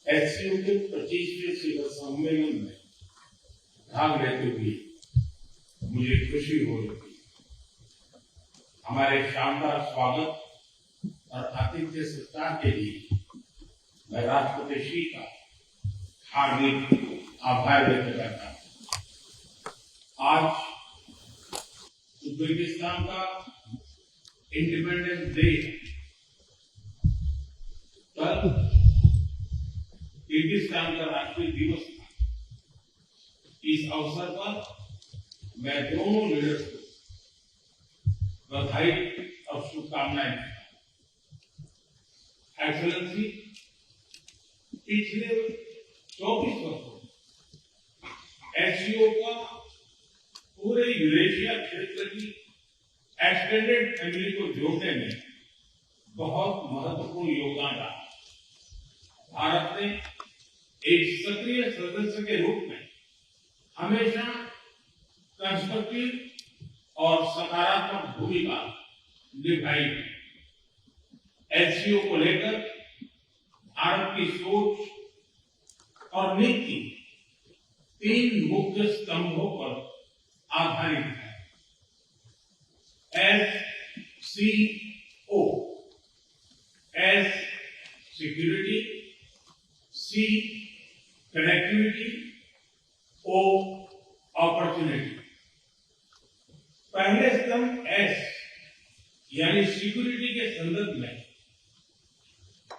एचसीओ के 25वें शिखर सम्मेलन में भाग लेते हुए मुझे खुशी हो रही थी। हमारे शानदार स्वागत और आतिथ्य सत्कार के लिए मैं राष्ट्रपति श्री का हार्दिक आभार व्यक्त करता हूँ। आज उज्बेकिस्तान का इंडिपेंडेंस डे, कल किर्गिस्तान का राष्ट्रीय दिवस था। इस अवसर पर मैं दोनों लीडर्स को बधाई और शुभकामनाएं देता हूं। एक्सेलेंसी, पिछले 24 वर्षों में एचसीओ का पूरे यूरेशिया क्षेत्र की एक्सटेंडेड फैमिली को जोड़ने में बहुत महत्वपूर्ण योगदान रहा। भारत ने एक सक्रिय सदस्य के रूप में हमेशा कंस्ट्रक्टिव और सकारात्मक भूमिका निभाई है। एचसीओ को लेकर भारत की सोच और नीति 3 मुख्य स्तंभों पर आधारित है। एससीओ, एस सिक्योरिटी, सी कनेक्टिविटी, ओ अपॉर्चुनिटी। पहले स्तंभ एस यानी सिक्योरिटी के संदर्भ में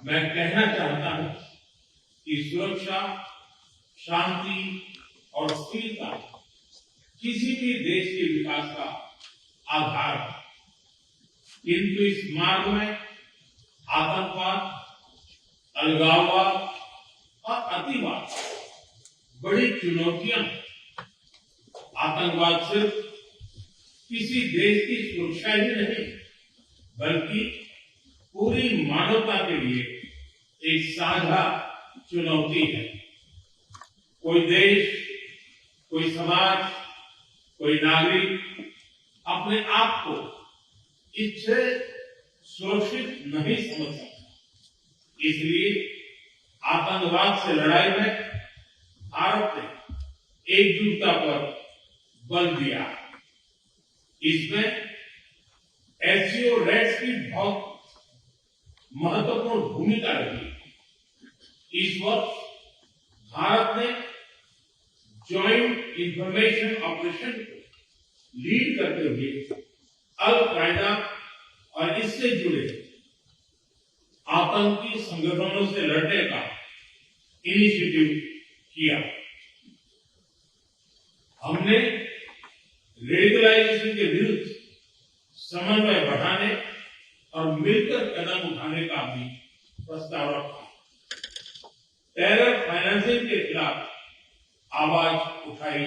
मैं कहना चाहता हूं कि सुरक्षा, शांति और स्थिरता किसी भी देश के विकास का आधार है। किंतु इस मार्ग में आतंकवाद, अलगाववाद और अतिवाद बड़ी चुनौतियां हैं। आतंकवाद सिर्फ किसी देश की सुरक्षा ही नहीं, बल्कि पूरी मानवता के लिए एक साझा चुनौती है। कोई देश, कोई समाज, कोई नागरिक अपने आप को इससे सुरक्षित नहीं समझ सकता। इसलिए आतंकवाद से लड़ाई में भारत ने एकजुटता पर बल दिया। इसमें एचसीओ रेड्स की बहुत महत्वपूर्ण भूमिका रही। इस वर्ष भारत ने जॉइंट इंफॉर्मेशन ऑपरेशन को लीड करते हुए अल कायदा और इससे जुड़े आतंकी संगठनों से लड़ने का इनिशिएटिव किया। हमने रेडिकलाइजेशन के विरुद्ध समन्वय बढ़ाने और मिलकर कदम उठाने का भी प्रस्ताव रखा। टेरर फाइनेंसिंग के खिलाफ आवाज उठाई।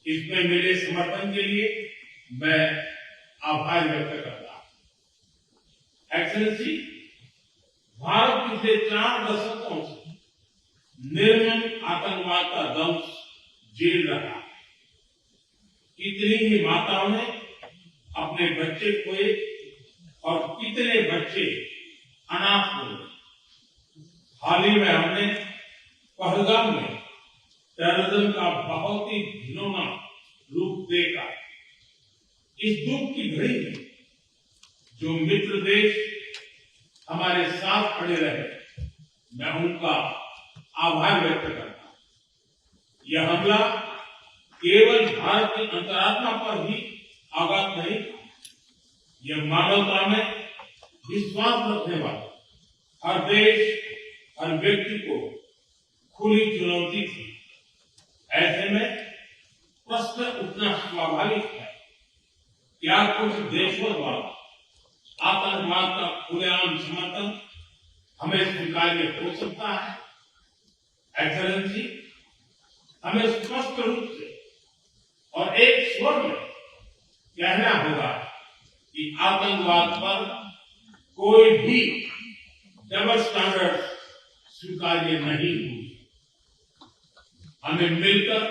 इसमें मिले समर्थन के लिए मैं आभार व्यक्त करता हूं। एक्सेलेंसी, भारत पिछले 4 दशकों से निर्मम आतंकवाद का दंश झेल रहा है। कितनी ही माताओं ने अपने बच्चे खोए और कितने बच्चे अनाथ हुए। हाल ही में हमने पहलगाम में टेररिज्म का बहुत ही घिनौना रूप देखा। इस दुख की घड़ी में जो मित्र देश हमारे साथ खड़े रहे, मैं उनका आभार व्यक्त करता हूं। यह हमला केवल भारत की अंतरात्मा पर ही आघात नहीं था, यह मानवता में विश्वास रखने वाले हर देश, हर व्यक्ति को खुली चुनौती थी। ऐसे में प्रश्न उठना स्वाभाविक है, क्या कुछ देशों द्वारा आतंकवाद का खुलेआम समर्थन हमें स्वीकार्य हो सकता है? एक्सेलेंसी, हमें स्पष्ट रूप से और एक स्वर में कहना होगा कि आतंकवाद पर कोई भी डबल स्टैंडर्ड स्वीकार्य नहीं हुई। हमें मिलकर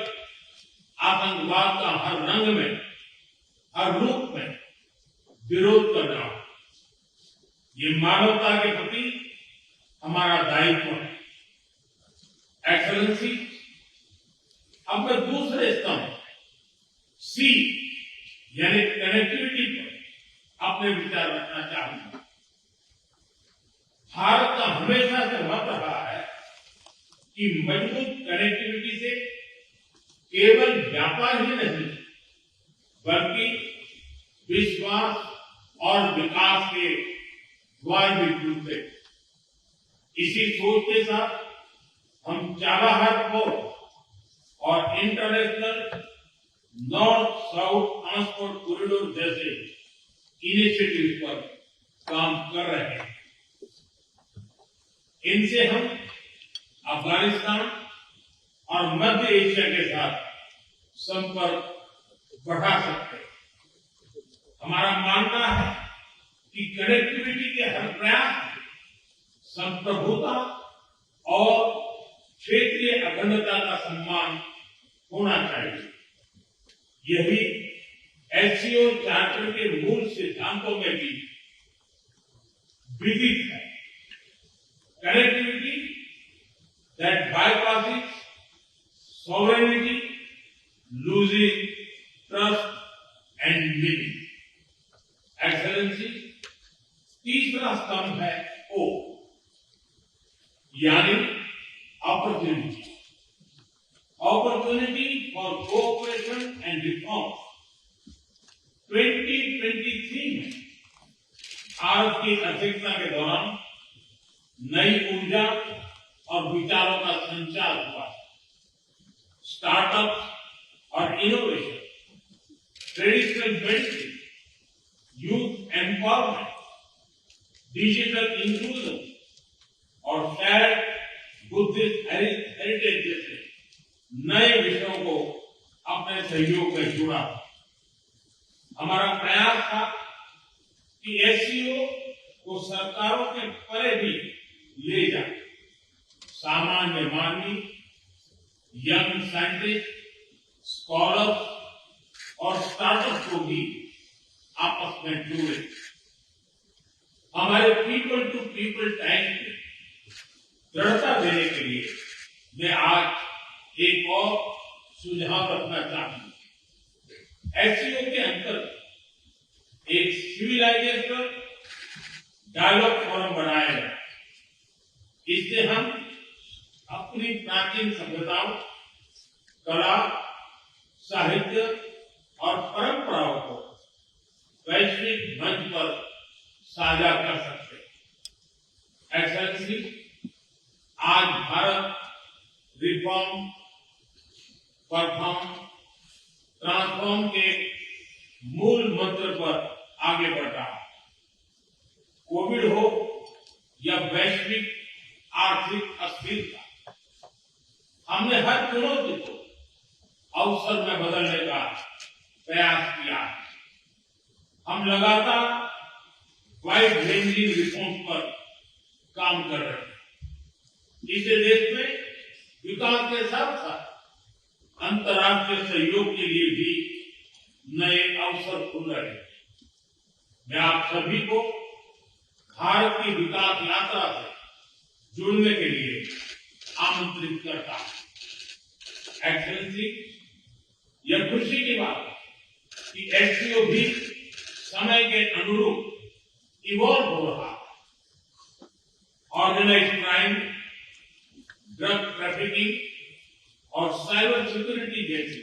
आतंकवाद का हर रंग में, हर रूप में विरोध करना होगा। ये मानवता के प्रति हमारा दायित्व है। एक्सलेंसी, अब मैं दूसरे स्तंभ सी यानी कनेक्टिविटी पर अपने विचार रखना चाहूंगा। भारत का हमेशा से मत रहा है कि मजबूत कनेक्टिविटी से केवल व्यापार ही नहीं बल्कि विश्वास और विकास के द्वार भी खुलते। इसी सोच के साथ हम चाबहार पोर्ट और international north south transport corridor जैसे इनिशिएटिव पर काम कर रहे हैं। इनसे हम अफगानिस्तान और मध्य एशिया के साथ संपर्क बढ़ा सकते हैं। हमारा मानना है कि कनेक्टिविटी के हर प्रयास में संप्रभुता और क्षेत्रीय अखंडता का सम्मान होना चाहिए। यही एससीओ चार्टर के मूल सिद्धांतों में भी विदित है। Connectivity that bypasses sovereignty, losing trust and living. Excellency, तीसरा स्तंभ है ओ यानी opportunity. Opportunity for cooperation and reform. 2023 में भारत की अध्यक्षता के दौरान नई ऊर्जा और विचारों का संचार हुआ। स्टार्टअप और innovation, traditional medicine, youth empowerment, digital inclusion और शेयर्ड बुद्धिस्ट हेरिटेज जैसे नए विषयों को अपने सहयोग में जोड़ा। हमारा प्रयास था कि एससीओ को सरकारों के परे भी ले जाए। सामान्य मानवी, यंग साइंटिस्ट, स्कॉलर्स और स्टार्टअप को भी आपस में जोड़े। हमारे पीपल टू पीपल टैग में दृढ़ता देने के लिए मैं आज एक और सुझाव रखना चाहूंगा। एससीओ के अंतर्गत एक सिविलाइजेशन डायलॉग फोरम बनाया जाए। इससे हम अपनी प्राचीन सभ्यताओं, कला, साहित्य और परंपराओं को वैश्विक मंच पर साझा कर सकते हैं। एक्सेलेंसी, आज भारत रिफॉर्म, परफॉर्म, ट्रांसफॉर्म के मूल मंत्र पर आगे बढ़ रहा है। कोविड हो या वैश्विक आर्थिक अस्थिरता, हमने हर चुनौती को अवसर में बदलने का प्रयास किया है। हम लगातार वाइड रेंजिंग रिफॉर्म्स पर काम कर रहे हैं। इससे देश में विकास के साथ साथ अंतर्राष्ट्रीय सहयोग के लिए भी नए अवसर खुल रहे हैं। मैं आप सभी को भारत की विकास यात्रा से जुड़ने के लिए आमंत्रित करता हूं। एक्सेलेंसी, यह खुशी की बात है कि एससीओ भी समय के अनुरूप इवॉल्व हो रहा है। ऑर्गेनाइज्ड क्राइम, ड्रग ट्रैफिकिंग और साइबर सिक्योरिटी जैसी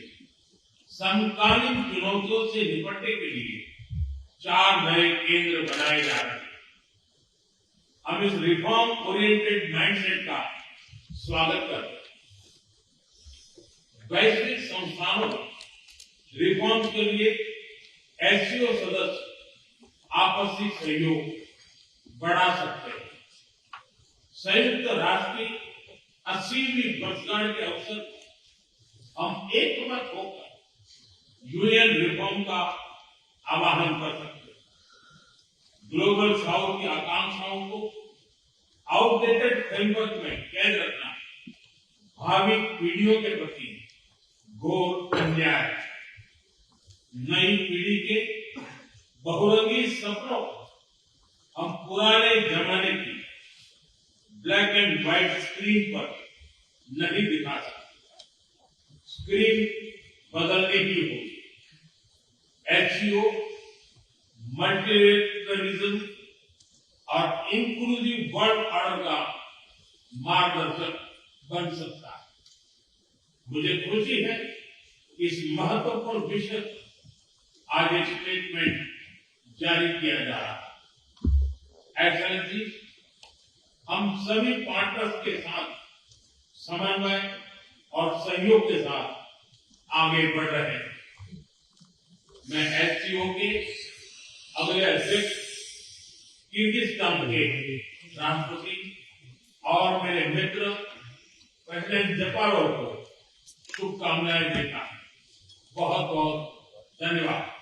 समकालीन चुनौतियों से निपटने के लिए 4 नए केंद्र बनाए जा रहे हैं। हम इस रिफॉर्म ओरिएंटेड माइंडसेट का स्वागत करते हैं। वैश्विक संस्थानों में रिफॉर्म के लिए एससीओ सदस्य आपसी सहयोग बढ़ा सकते हैं। संयुक्त राष्ट्र की 80वीं वर्षगांठ के अवसर पर हम एकमत होकर यूएन रिफॉर्म का आह्वान कर सकते हैं। ग्लोबल साउथ की आकांक्षाओं को आउटडेटेड फ्रेमवर्क में कैद रखना भावी पीढ़ियों के प्रति घोर अन्याय है। नई पीढ़ी के बहुरंगी सपनों को हम पुराने जमाने की ब्लैक एंड व्हाइट स्क्रीन पर नहीं दिखा सकते, स्क्रीन बदलनी ही होगी। एचसीओ मल्टीलेटरलिज्म और इंक्लूसिव वर्ल्ड ऑर्डर का मार्गदर्शक बन सकता है। मुझे खुशी है कि इस महत्वपूर्ण विषय पर आज एक स्टेटमेंट जारी किया जा रहा है। एक्सेलेंसी, हम सभी पार्टनर्स के साथ समन्वय और सहयोग के साथ आगे बढ़ रहे हैं। मैं एचसीओ के अगले अध्यक्ष किर्गिस्तान के राष्ट्रपति और मेरे मित्र प्रेसिडेंट जपारोव को शुभकामनाएं देता हूं। बहुत बहुत धन्यवाद।